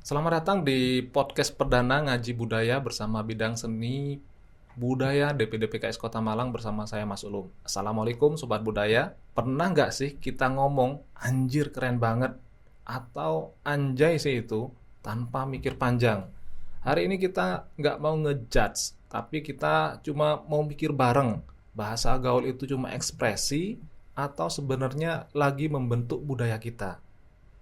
Selamat datang di podcast perdana Ngaji Budaya bersama Bidang Seni Budaya DPD PKS Kota Malang bersama saya Mas Ulum. Assalamualaikum Sobat Budaya. Pernah nggak sih kita ngomong anjir keren banget atau anjay sih itu tanpa mikir panjang? Hari ini kita nggak mau ngejudge, tapi kita cuma mau mikir bareng. Bahasa gaul itu cuma ekspresi atau sebenarnya lagi membentuk budaya kita.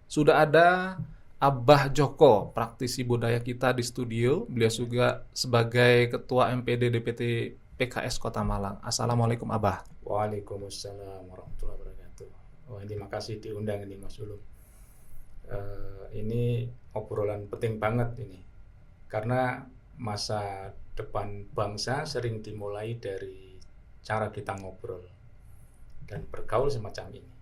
Sudah ada Abah Joko, praktisi budaya kita di studio. Beliau juga sebagai Ketua MPD DPT PKS Kota Malang. Assalamualaikum Abah. Waalaikumsalam warahmatullahi wabarakatuh. Wah, ini makasih diundang ini Mas Ulum. Ini obrolan penting banget ini, karena masa depan bangsa sering dimulai dari cara kita ngobrol dan bergaul semacam ini.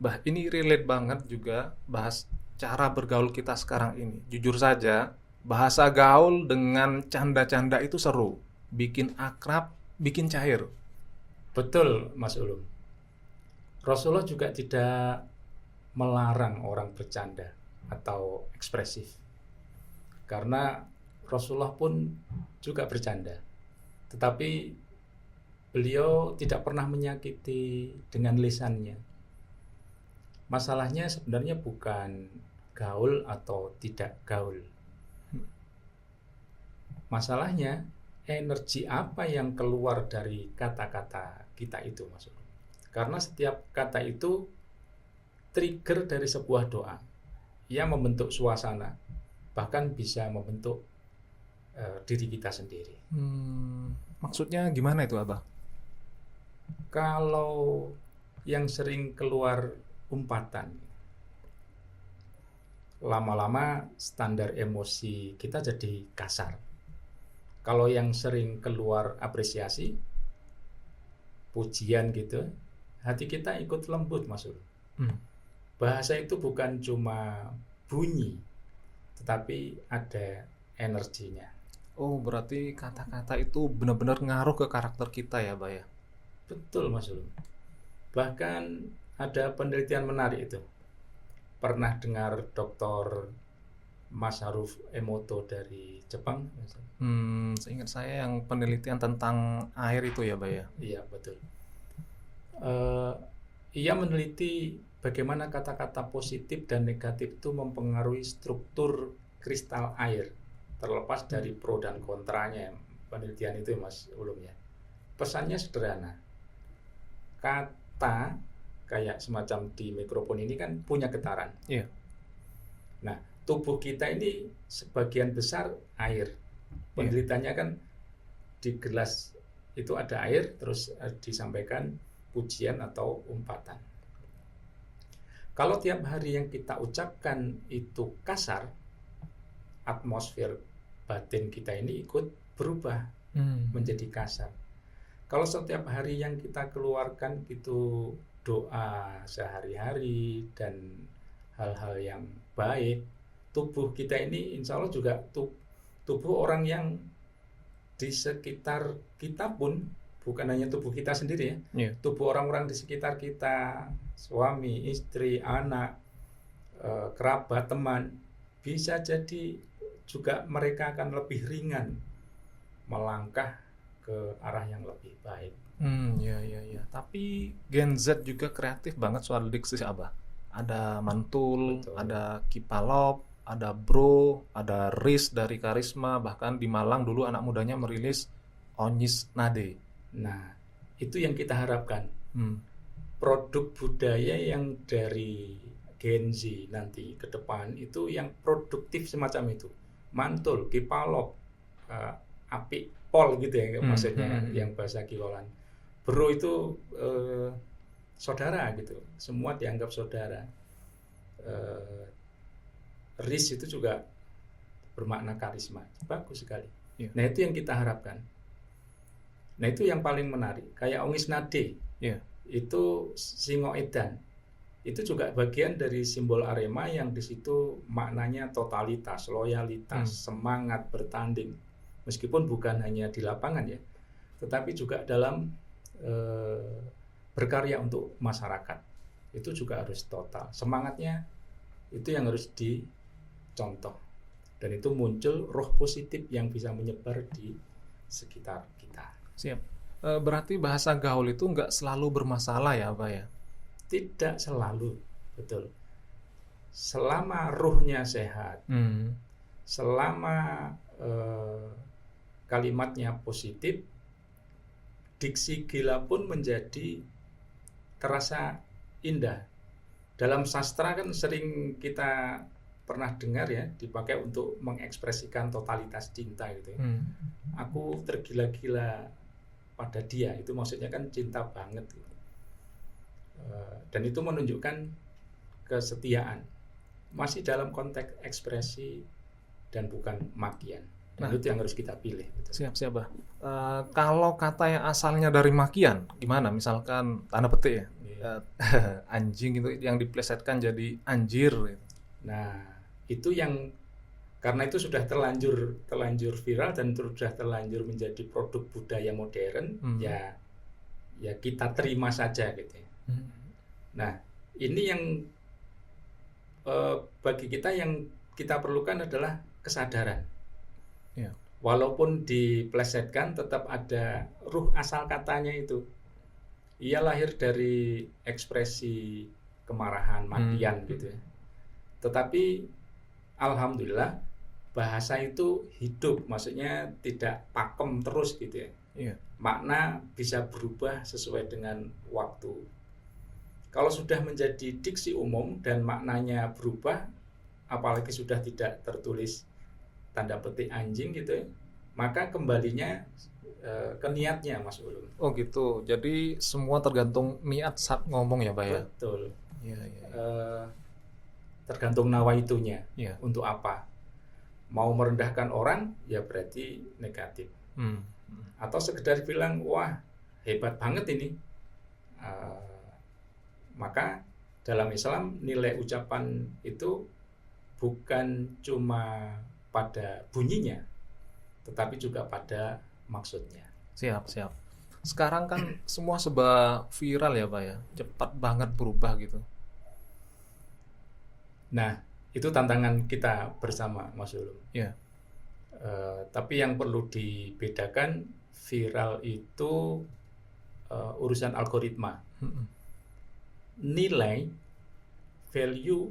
Bah, ini relate banget juga bahas cara bergaul kita sekarang ini. Jujur saja, bahasa gaul dengan canda-canda itu seru, bikin akrab, bikin cair. Betul, Mas Ulum. Rasulullah juga tidak melarang orang bercanda atau ekspresif, karena Rasulullah pun juga bercanda. Tetapi beliau tidak pernah menyakiti dengan lisannya. Masalahnya sebenarnya bukan gaul atau tidak gaul. Masalahnya energi apa yang keluar dari kata-kata kita itu, Mas. Karena setiap kata itu trigger dari sebuah doa yang membentuk suasana, bahkan bisa membentuk diri kita sendiri. Maksudnya gimana itu Abah? Kalau yang sering keluar umpatan, lama-lama standar emosi kita jadi kasar. Kalau yang sering keluar apresiasi, pujian gitu, hati kita ikut lembut, Mas. Bahasa itu bukan cuma bunyi, tetapi ada energinya. Oh, berarti kata-kata itu benar-benar ngaruh ke karakter kita ya, Bah ya? Betul, Mas Ulum. Bahkan ada penelitian menarik itu. Pernah dengar Dr. Masaru Emoto dari Jepang? Seingat saya yang penelitian tentang air itu ya, Bah ya? Iya, betul. Ia meneliti bagaimana kata-kata positif dan negatif itu mempengaruhi struktur kristal air, terlepas dari pro dan kontranya penelitian itu, Mas Ulum ya. Pesannya sederhana. Kata kayak semacam di mikrofon ini kan punya getaran. Iya. Nah, tubuh kita ini sebagian besar air. Penelitiannya kan di gelas itu ada air, terus disampaikan pujian atau umpatan. Kalau tiap hari yang kita ucapkan itu kasar, atmosfer batin kita ini ikut berubah menjadi kasar. Kalau setiap hari yang kita keluarkan itu doa sehari-hari dan hal-hal yang baik, tubuh kita ini insya Allah juga tubuh orang yang di sekitar kita pun, bukan hanya tubuh kita sendiri ya, tubuh orang-orang di sekitar kita, suami, istri, anak, kerabat, teman, bisa jadi juga mereka akan lebih ringan melangkah ke arah yang lebih baik. Ya. Tapi Gen Z juga kreatif banget soal diksi Abah. Ada mantul, betul. Ada kipalop, ada bro, ada Riz dari Karisma, bahkan di Malang dulu anak mudanya merilis Onyis Nade. Nah, itu yang kita harapkan. Produk budaya yang dari Gen Z nanti ke depan itu yang produktif semacam itu. Mantul, kipalop, api pol gitu ya maksudnya yang bahasa Kilolan. Bro itu saudara gitu, semua dianggap saudara. Riz itu juga bermakna karisma, bagus sekali. Nah, itu yang kita harapkan. Nah, itu yang paling menarik. Kayak Onyis Nade, itu Singo Edan, itu juga bagian dari simbol Arema yang di situ maknanya totalitas, loyalitas, semangat bertanding. Meskipun bukan hanya di lapangan ya, tetapi juga dalam berkarya untuk masyarakat. Itu juga harus total. Semangatnya itu yang harus contoh. Dan itu muncul roh positif yang bisa menyebar di sekitar kita. Siap. Berarti bahasa gaul itu nggak selalu bermasalah ya, Pak ya? Tidak selalu, betul. Selama ruhnya sehat, selama kalimatnya positif, diksi gila pun menjadi terasa indah. Dalam sastra kan sering kita pernah dengar ya, dipakai untuk mengekspresikan totalitas cinta gitu ya. Aku tergila-gila pada dia, itu maksudnya kan cinta banget gitu. Dan itu menunjukkan kesetiaan, masih dalam konteks ekspresi dan bukan makian. Dan itu yang harus kita pilih gitu. Siap, Bah. Kalau kata yang asalnya dari makian, gimana? Misalkan tanda petik ya, anjing itu yang diplesetkan jadi anjir gitu. Nah, itu yang karena itu sudah terlanjur viral dan sudah terlanjur menjadi produk budaya modern, ya kita terima saja gitu ya. Nah, ini yang bagi kita yang kita perlukan adalah kesadaran. Ya. Walaupun diplesetkan, tetap ada ruh asal katanya itu. Ia lahir dari ekspresi kemarahan, makian gitu ya. Tetapi alhamdulillah bahasa itu hidup, maksudnya tidak pakem terus gitu ya. Iya. Makna bisa berubah sesuai dengan waktu. Kalau sudah menjadi diksi umum dan maknanya berubah, apalagi sudah tidak tertulis tanda petik anjing gitu ya, maka kembalinya ke niatnya, Mas Ulum. Oh gitu, jadi semua tergantung niat saat ngomong ya, Pak ya? Betul. Iya. Tergantung nawaitunya, Iya. untuk apa. Mau merendahkan orang, ya berarti negatif. Atau sekedar bilang, wah hebat banget ini. Maka dalam Islam nilai ucapan itu bukan cuma pada bunyinya, tetapi juga pada maksudnya. Siap. Sekarang kan semua serba viral ya, Pak ya, cepat banget berubah gitu. Nah, itu tantangan kita bersama, Mas Ulum. Iya. Tapi yang perlu dibedakan, viral itu urusan algoritma. Nilai, value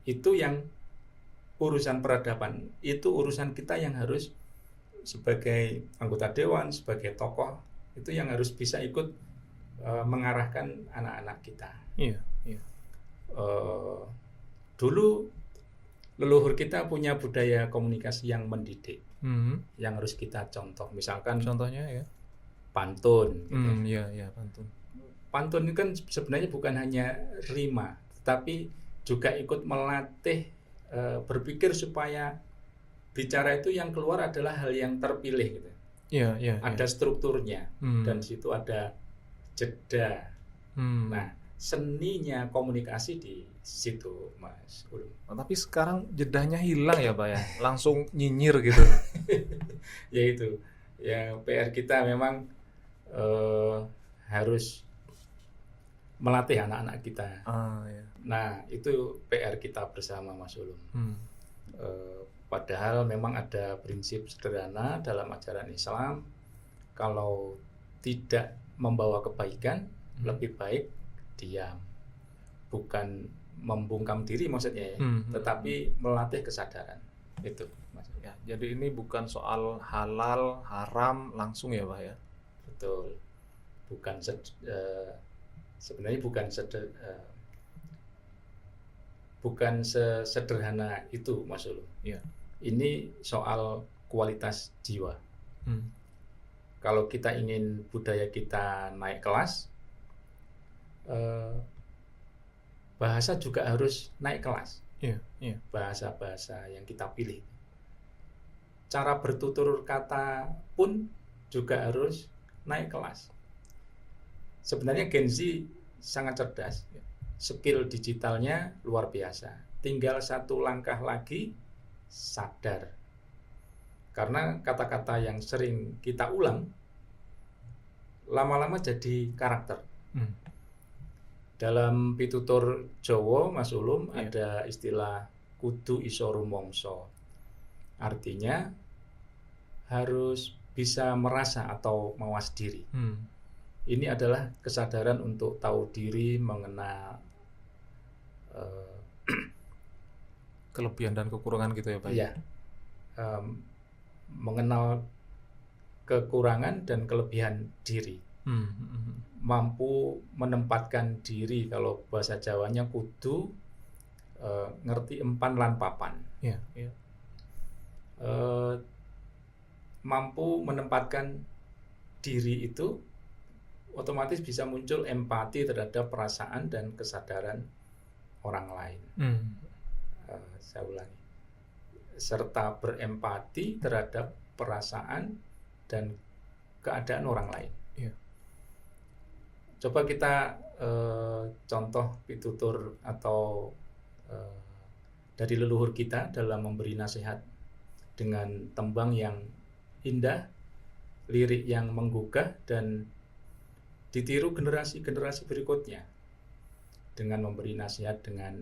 itu yang urusan peradaban, itu urusan kita yang harus sebagai anggota dewan, sebagai tokoh, itu yang harus bisa ikut mengarahkan anak-anak kita. Iya. Dulu leluhur kita punya budaya komunikasi yang mendidik, yang harus kita contoh. Misalkan contohnya ya, pantun. Gitu. Iya, pantun. Pantun itu kan sebenarnya bukan hanya rima, tapi juga ikut melatih berpikir supaya bicara itu yang keluar adalah hal yang terpilih gitu. Iya. Ada strukturnya, dan situ ada jeda. Nah, seninya komunikasi di situ, Mas Ulum. Tapi sekarang jedanya hilang ya, Pak ya, langsung nyinyir gitu. Ya itu, ya PR kita memang harus melatih anak-anak kita. Iya. Nah, itu PR kita bersama, Mas Ulum. Padahal memang ada prinsip sederhana dalam ajaran Islam, kalau tidak membawa kebaikan, lebih baik diam. Bukan membungkam diri maksudnya ya, tetapi melatih kesadaran. Itu, Mas. Ya, jadi ini bukan soal halal, haram langsung ya, Pak ya? Betul. Bukan sebenarnya bukan sesederhana itu, Mas Ulum. Iya. Ini soal kualitas jiwa. Kalau kita ingin budaya kita naik kelas, bahasa juga harus naik kelas. Iya. Bahasa-bahasa yang kita pilih. Cara bertutur kata pun juga harus naik kelas. Sebenarnya Gen Z sangat cerdas. Skill digitalnya luar biasa. Tinggal satu langkah lagi sadar. Karena kata-kata yang sering kita ulang lama-lama jadi karakter. Dalam pitutur Jawa, Mas Ulum, ada istilah kudu iso rumangsa. Artinya harus bisa merasa atau mawas diri. Ini adalah kesadaran untuk tahu diri, mengenal Kelebihan dan kekurangan gitu ya Pak? Iya, mengenal kekurangan dan kelebihan diri. Mampu menempatkan diri, kalau bahasa Jawanya kudu ngerti empan lan papan. Iya. Mampu menempatkan diri itu otomatis bisa muncul empati terhadap perasaan dan kesadaran orang lain. Saya ulangi, serta berempati terhadap perasaan dan keadaan orang lain. Iya. Coba kita contoh pitutur atau dari leluhur kita dalam memberi nasihat dengan tembang yang indah, lirik yang menggugah, dan ditiru generasi-generasi berikutnya dengan memberi nasihat dengan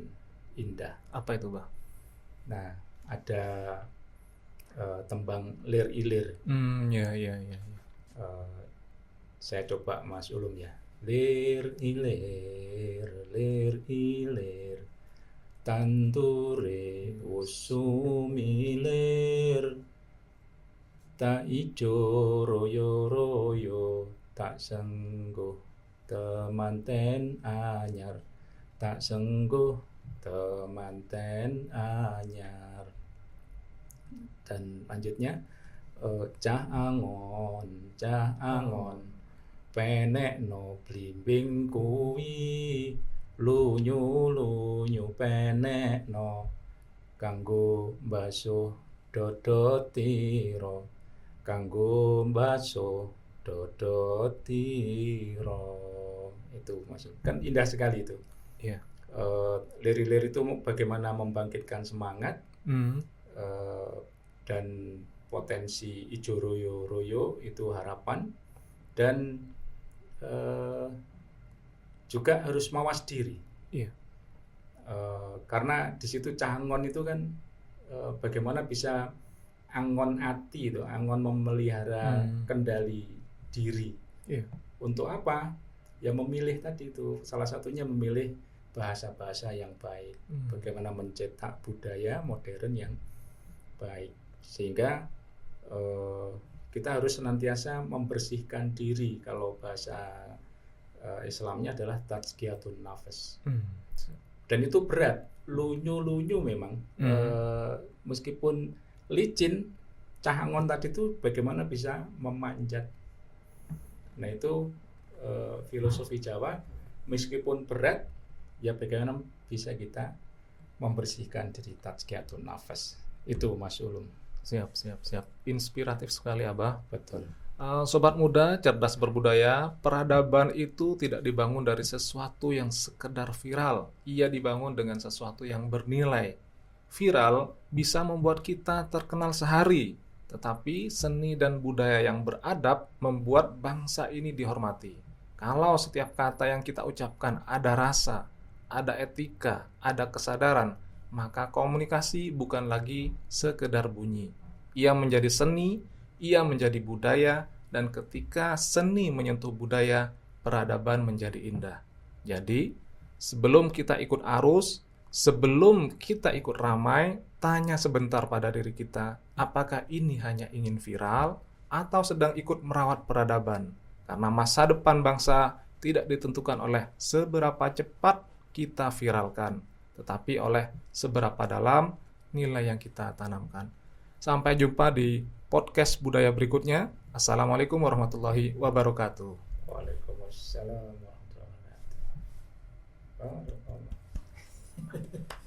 indah. Apa itu, Bah? Nah, ada tembang Lir Ilir. Iya. Saya coba Mas Ulum ya. Lir ilir, tanture usumilir, tak ijo royo, tak sengguh temanten anyar, tak sengguh temanten anyar. Dan lanjutnya, cah angon, penek no blimbing kuwi, lunyu penek no, kanggo basuh dodotiro, kanggo basuh dodotiro. Itu maksud, kan indah sekali itu. Iya. Lirik-lirik itu bagaimana membangkitkan semangat, dan potensi ijo royo itu harapan, dan juga harus mawas diri. Iya. Karena di situ cahangon itu kan bagaimana bisa angon ati itu, angon memelihara kendali diri. Iya. Untuk apa? Ya memilih tadi itu, salah satunya memilih bahasa-bahasa yang baik. Bagaimana mencetak budaya modern yang baik, sehingga kita harus senantiasa membersihkan diri. Kalau bahasa Islamnya adalah tazkiyatun nafas. Dan itu berat, lunyu memang. Meskipun licin, cahangon tadi itu bagaimana bisa memanjat. Nah itu filosofi Jawa, meskipun berat, ya bagaimana bisa kita membersihkan diri, tazkiyatun nafas. Itu Mas Ulum. Siap. Inspiratif sekali, Abah. Betul. Sobat muda, cerdas berbudaya, peradaban itu tidak dibangun dari sesuatu yang sekedar viral. Ia dibangun dengan sesuatu yang bernilai. Viral bisa membuat kita terkenal sehari, tetapi seni dan budaya yang beradab membuat bangsa ini dihormati. Kalau setiap kata yang kita ucapkan ada rasa, ada etika, ada kesadaran, maka komunikasi bukan lagi sekedar bunyi. Ia menjadi seni, ia menjadi budaya, dan ketika seni menyentuh budaya, peradaban menjadi indah. Jadi, sebelum kita ikut arus, sebelum kita ikut ramai, tanya sebentar pada diri kita, apakah ini hanya ingin viral atau sedang ikut merawat peradaban? Karena masa depan bangsa tidak ditentukan oleh seberapa cepat kita viralkan, tetapi oleh seberapa dalam nilai yang kita tanamkan. Sampai jumpa di podcast budaya berikutnya. Assalamualaikum warahmatullahi wabarakatuh. Waalaikumsalam warahmatullahi wabarakatuh.